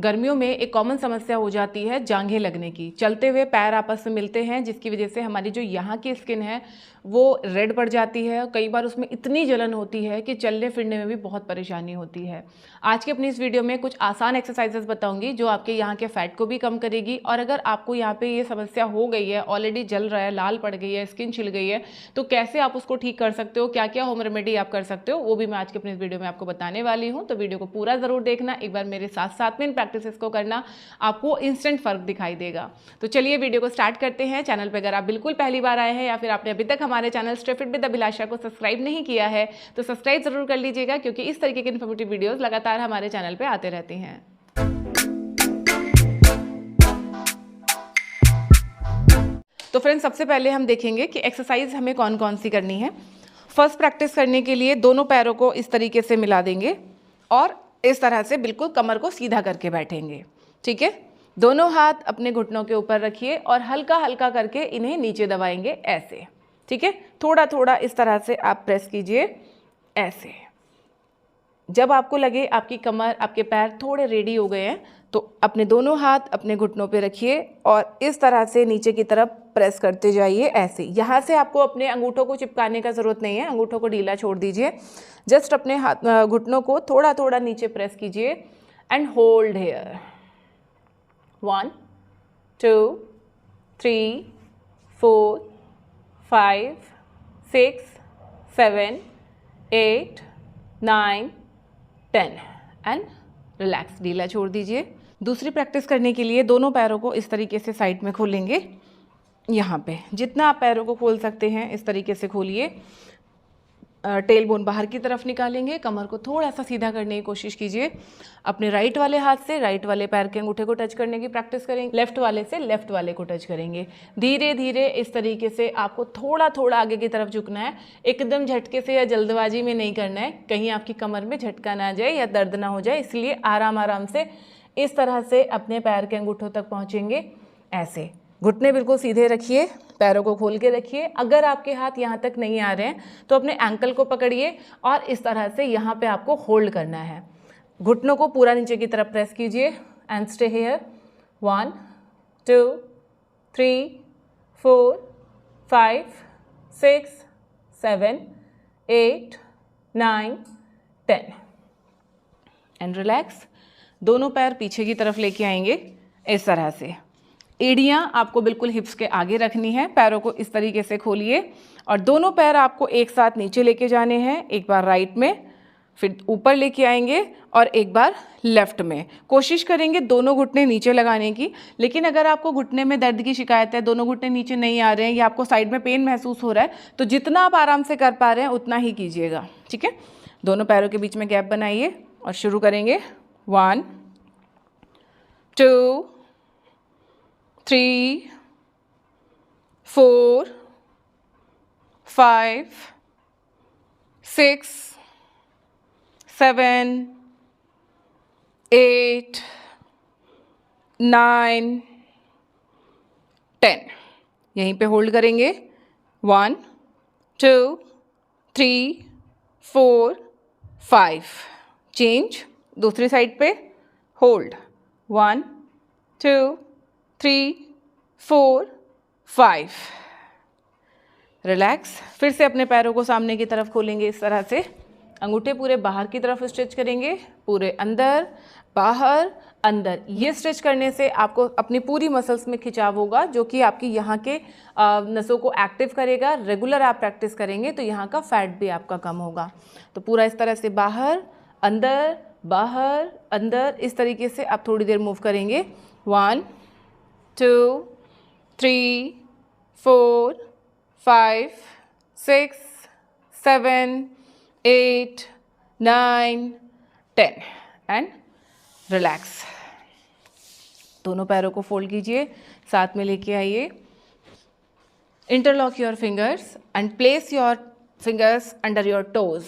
गर्मियों में एक कॉमन समस्या हो जाती है जांघें लगने की। चलते हुए पैर आपस में मिलते हैं, जिसकी वजह से हमारी जो यहाँ की स्किन है वो रेड पड़ जाती है। कई बार उसमें इतनी जलन होती है कि चलने फिरने में भी बहुत परेशानी होती है। आज की अपनी इस वीडियो में कुछ आसान एक्सरसाइजेस बताऊंगी जो आपके यहाँ के फैट को भी कम करेगी। और अगर आपको यहाँ पे ये समस्या हो गई है, ऑलरेडी जल रहा है, लाल पड़ गई है, स्किन छिल गई है, तो कैसे आप उसको ठीक कर सकते हो, क्या क्या होम रेमेडी आप कर सकते हो, वो भी मैं आज की अपनी इस वीडियो में आपको बताने वाली हूँ। तो वीडियो को पूरा जरूर देखना, एक बार मेरे साथ साथ में इन प्रैक्टिसेस को करना, आपको इंस्टेंट फर्क दिखाई देगा। तो चलिए वीडियो को स्टार्ट करते हैं। चैनल पर अगर आप बिल्कुल पहली बार आए हैं या फिर आपने अभी तक हमारे चैनल स्टे फिट विद अभिलाषा को सब्सक्राइब नहीं किया है तो सब्सक्राइब जरूर कर लीजिएगा, क्योंकि इस तरीके की इन्फॉर्मेटिव वीडियोस लगातार हमारे चैनल पे आते रहती हैं। तो फ्रेंड्स, सबसे पहले हम देखेंगे कि एक्सरसाइज हमें कौन कौन सी करनी है। फर्स्ट प्रैक्टिस करने के लिए दोनों पैरों को इस तरीके से मिला देंगे और इस तरह से बिल्कुल कमर को सीधा करके बैठेंगे। ठीक है, दोनों हाथ अपने घुटनों के ऊपर रखिए और हल्का हल्का करके इन्हें नीचे दबाएंगे ऐसे। ठीक है, थोड़ा थोड़ा इस तरह से आप प्रेस कीजिए ऐसे। जब आपको लगे आपकी कमर, आपके पैर थोड़े रेडी हो गए हैं तो अपने दोनों हाथ अपने घुटनों पे रखिए और इस तरह से नीचे की तरफ प्रेस करते जाइए ऐसे। यहाँ से आपको अपने अंगूठों को चिपकाने का ज़रूरत नहीं है, अंगूठों को ढीला छोड़ दीजिए। जस्ट अपने हाथ घुटनों को थोड़ा थोड़ा नीचे प्रेस कीजिए and hold here. 1 2 3 4 5 6 7 8 9 10 and relax, ढीला छोड़ दीजिए। दूसरी प्रैक्टिस करने के लिए दोनों पैरों को इस तरीके से साइड में खोलेंगे। यहाँ पे जितना आप पैरों को खोल सकते हैं इस तरीके से खोलिए। टेल बोन बाहर की तरफ निकालेंगे, कमर को थोड़ा सा सीधा करने की कोशिश कीजिए। अपने राइट वाले हाथ से राइट वाले पैर के अंगूठे को टच करने की प्रैक्टिस करेंगे, लेफ्ट वाले से लेफ्ट वाले को टच करेंगे। धीरे धीरे इस तरीके से आपको थोड़ा थोड़ा आगे की तरफ झुकना है, एकदम झटके से या जल्दबाजी में नहीं करना है, कहीं आपकी कमर में झटका ना जाए या दर्द ना हो जाए। इसलिए आराम आराम से इस तरह से अपने पैर के अंगूठों तक पहुँचेंगे ऐसे। घुटने बिल्कुल सीधे रखिए, पैरों को खोल के रखिए। अगर आपके हाथ यहाँ तक नहीं आ रहे हैं तो अपने एंकल को पकड़िए और इस तरह से यहाँ पे आपको होल्ड करना है। घुटनों को पूरा नीचे की तरफ प्रेस कीजिए and stay here. 1 2 3 4 5 6 7 8 9 10 and relax. दोनों पैर पीछे की तरफ लेके आएंगे इस तरह से। एड़ियाँ आपको बिल्कुल हिप्स के आगे रखनी है। पैरों को इस तरीके से खोलिए और दोनों पैर आपको एक साथ नीचे लेके जाने हैं। एक बार राइट में, फिर ऊपर लेके आएंगे और एक बार लेफ्ट में। कोशिश करेंगे दोनों घुटने नीचे लगाने की, लेकिन अगर आपको घुटने में दर्द की शिकायत है, दोनों घुटने नीचे नहीं आ रहे हैं या आपको साइड में पेन महसूस हो रहा है, तो जितना आप आराम से कर पा रहे हैं उतना ही कीजिएगा। ठीक है, दोनों पैरों के बीच में गैप बनाइए और शुरू करेंगे। 1 2 3 4 5 6 7 8 9 10। यहीं पे होल्ड करेंगे। 1 2 3 4 5। चेंज, दूसरी साइड पे होल्ड। 1 2 3 4 5। रिलैक्स। फिर से अपने पैरों को सामने की तरफ खोलेंगे इस तरह से। अंगूठे पूरे बाहर की तरफ स्ट्रेच करेंगे, पूरे अंदर बाहर अंदर। ये स्ट्रेच करने से आपको अपनी पूरी मसल्स में खिंचाव होगा, जो कि आपकी यहाँ के नसों को एक्टिव करेगा। रेगुलर आप प्रैक्टिस करेंगे तो यहाँ का फैट भी आपका कम होगा। तो पूरा इस तरह से बाहर अंदर बाहर अंदर, इस तरीके से आप थोड़ी देर मूव करेंगे। 1 2 3 4 5 6 7 8 9 10 एंड रिलैक्स। दोनों पैरों को फोल्ड कीजिए, साथ में लेके आइए। Interlock your fingers and place your fingers under your toes.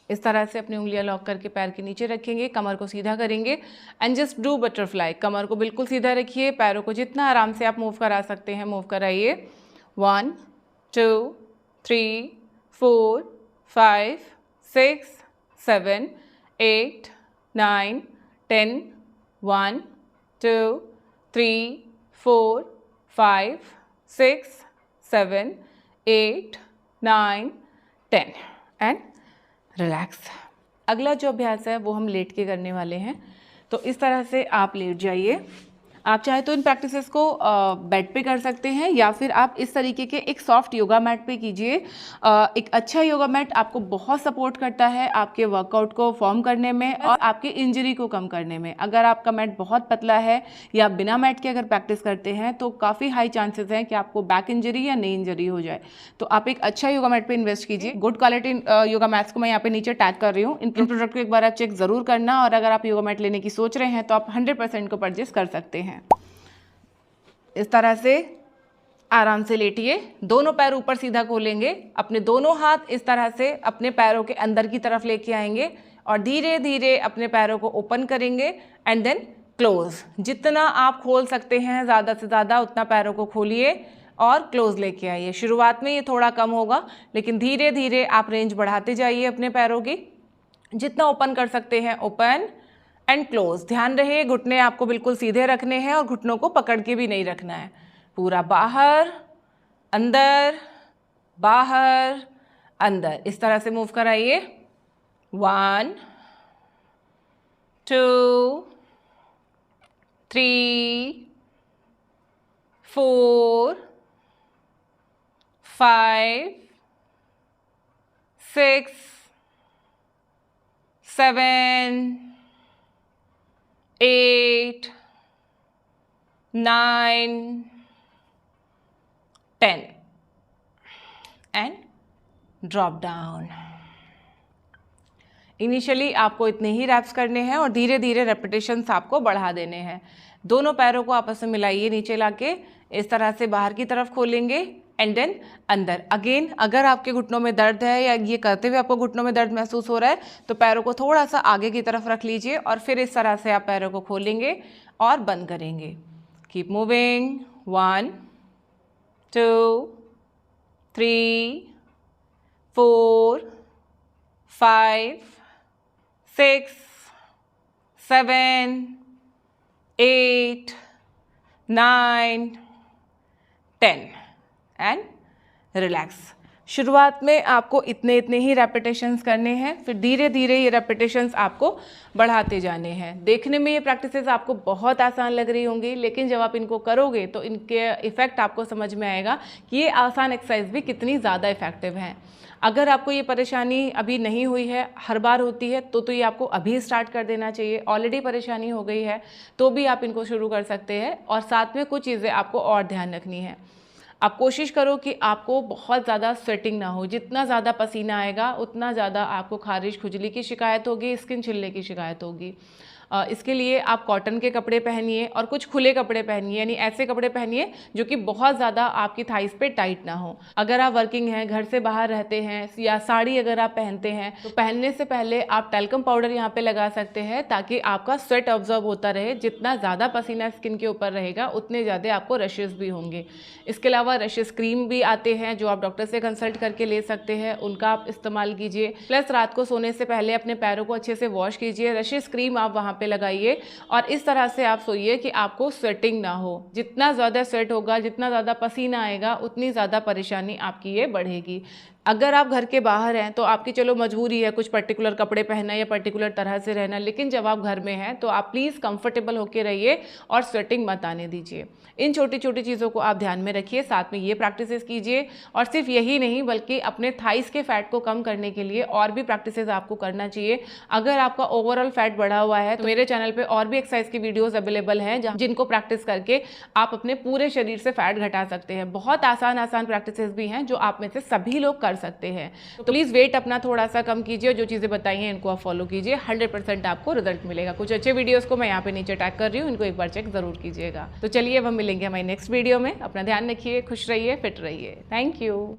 इस तरह से अपनी उंगलियां लॉक करके पैर के नीचे रखेंगे, कमर को सीधा करेंगे एंड जस्ट डू बटरफ्लाई। कमर को बिल्कुल सीधा रखिए, पैरों को जितना आराम से आप मूव करा सकते हैं मूव कराइए। 1 2 3 4 5 6 7 8 9 10 1 2 3 4 5 6 7 8 9 10 एंड रिलैक्स। अगला जो अभ्यास है वो हम लेट के करने वाले हैं। तो इस तरह से आप लेट जाइए। आप चाहे तो इन प्रैक्टिसेस को बेड पे कर सकते हैं या फिर आप इस तरीके के एक सॉफ्ट योगा मैट पे कीजिए। एक अच्छा योगा मैट आपको बहुत सपोर्ट करता है आपके वर्कआउट को फॉर्म करने में और आपकी इंजरी को कम करने में। अगर आपका मैट बहुत पतला है या बिना मैट के अगर प्रैक्टिस करते हैं तो काफ़ी हाई चांसेस हैं कि आपको बैक इंजरी या नी इंजरी हो जाए। तो आप एक अच्छा योगा मैट पे इन्वेस्ट कीजिए। गुड क्वालिटी योगा मैट्स को मैं यहाँ पे नीचे टैग कर रही हूँ। इन प्रोडक्ट को एक बार आप चेक ज़रूर करना और अगर आप योगा मैट लेने की सोच रहे हैं तो आप 100% को परचेस कर सकते हैं। इस तरह से आराम से लेटिए, दोनों पैर ऊपर सीधा खोलेंगे, अपने दोनों हाथ इस तरह से अपने पैरों के अंदर की तरफ लेके आएंगे और धीरे धीरे अपने पैरों को ओपन करेंगे एंड देन क्लोज। जितना आप खोल सकते हैं ज़्यादा से ज़्यादा उतना पैरों को खोलिए और क्लोज लेके आइए। शुरुआत में ये थोड़ा कम होगा लेकिन धीरे धीरे आप रेंज बढ़ाते जाइए अपने पैरों की। जितना ओपन कर सकते हैं ओपन एंड क्लोज। ध्यान रहे घुटने आपको बिल्कुल सीधे रखने हैं और घुटनों को पकड़ के भी नहीं रखना है। पूरा बाहर अंदर बाहर अंदर इस तरह से मूव कराइए। 1 2 3 4 5 6 7 8 9 10 एंड ड्रॉप डाउन। इनिशियली आपको इतने ही रैप्स करने हैं और धीरे धीरे रेपिटेशंस आपको बढ़ा देने हैं। दोनों पैरों को आपस में मिलाइए नीचे लाके, इस तरह से बाहर की तरफ खोलेंगे एंड देन अंदर। अगेन अगर आपके घुटनों में दर्द है या ये करते हुए आपको घुटनों में दर्द महसूस हो रहा है तो पैरों को थोड़ा सा आगे की तरफ रख लीजिए और फिर इस तरह से आप पैरों को खोलेंगे और बंद करेंगे। Keep moving. 1 2 3 4 5 6 7 8 9 10 and relax. शुरुआत में आपको इतने ही रेपिटेशंस करने हैं, फिर धीरे धीरे ये रेपिटेशंस आपको बढ़ाते जाने हैं। देखने में ये प्रैक्टिसेस आपको बहुत आसान लग रही होंगी लेकिन जब आप इनको करोगे तो इनके इफ़ेक्ट आपको समझ में आएगा कि ये आसान एक्सरसाइज भी कितनी ज़्यादा इफ़ेक्टिव हैं। अगर आपको ये परेशानी अभी नहीं हुई है, हर बार होती है, तो ये आपको अभी स्टार्ट कर देना चाहिए। ऑलरेडी परेशानी हो गई है तो भी आप इनको शुरू कर सकते हैं और साथ में कुछ चीज़ें आपको और ध्यान रखनी है। आप कोशिश करो कि आपको बहुत ज़्यादा स्वेटिंग ना हो। जितना ज़्यादा पसीना आएगा उतना ज़्यादा आपको खारिश खुजली की शिकायत होगी, स्किन छिलने की शिकायत होगी। इसके लिए आप कॉटन के कपड़े पहनिए और कुछ खुले कपड़े पहनिए, यानी ऐसे कपड़े पहनिए जो कि बहुत ज़्यादा आपकी थाइस पे टाइट ना हो। अगर आप वर्किंग हैं, घर से बाहर रहते हैं या साड़ी अगर आप पहनते हैं तो पहनने से पहले आप टैल्कम पाउडर यहाँ पे लगा सकते हैं ताकि आपका स्वेट ऑब्जर्व होता रहे। जितना ज़्यादा पसीना स्किन के ऊपर रहेगा उतने ज़्यादा आपको रशेस भी होंगे। इसके अलावा रशेस क्रीम भी आते हैं जो आप डॉक्टर से कंसल्ट करके ले सकते हैं, उनका आप इस्तेमाल कीजिए। प्लस रात को सोने से पहले अपने पैरों को अच्छे से वॉश कीजिए, रशेस क्रीम आप वहाँ पे लगाइए और इस तरह से आप सोइए कि आपको स्वेटिंग ना हो। जितना ज़्यादा स्वेट होगा, जितना ज़्यादा पसीना आएगा उतनी ज़्यादा परेशानी आपकी ये बढ़ेगी। अगर आप घर के बाहर हैं तो आपकी चलो मजबूरी है कुछ पर्टिकुलर कपड़े पहनना या पर्टिकुलर तरह से रहना, लेकिन जब आप घर में हैं तो आप प्लीज़ कंफर्टेबल होकर रहिए और स्वेटिंग मत आने दीजिए। इन छोटी छोटी चीज़ों को आप ध्यान में रखिए, साथ में ये प्रैक्टिसेस कीजिए। और सिर्फ यही नहीं बल्कि अपने थाइस के फैट को कम करने के लिए और भी प्रैक्टिसेस आपको करना चाहिए। अगर आपका ओवरऑल फैट बढ़ा हुआ है तो मेरे चैनल पे और भी एक्सरसाइज की वीडियोस अवेलेबल हैं जिनको प्रैक्टिस करके आप अपने पूरे शरीर से फैट घटा सकते हैं। बहुत आसान प्रैक्टिसेस भी हैं जो आप में से सभी लोग कर सकते हैं। तो प्लीज़ वेट अपना थोड़ा सा कम कीजिए, जो चीज़ें बताई हैं इनको आप फॉलो कीजिए, 100% आपको रिजल्ट मिलेगा। कुछ अच्छे वीडियोस को मैं यहाँ पे नीचे टैग कर रही हूँ, इनको एक बार चेक जरूर कीजिएगा। तो चलिए अब हम मिलेंगे हमारी नेक्स्ट वीडियो में। अपना ध्यान रखिए, खुश रहिए, फिट रहिए। Thank you.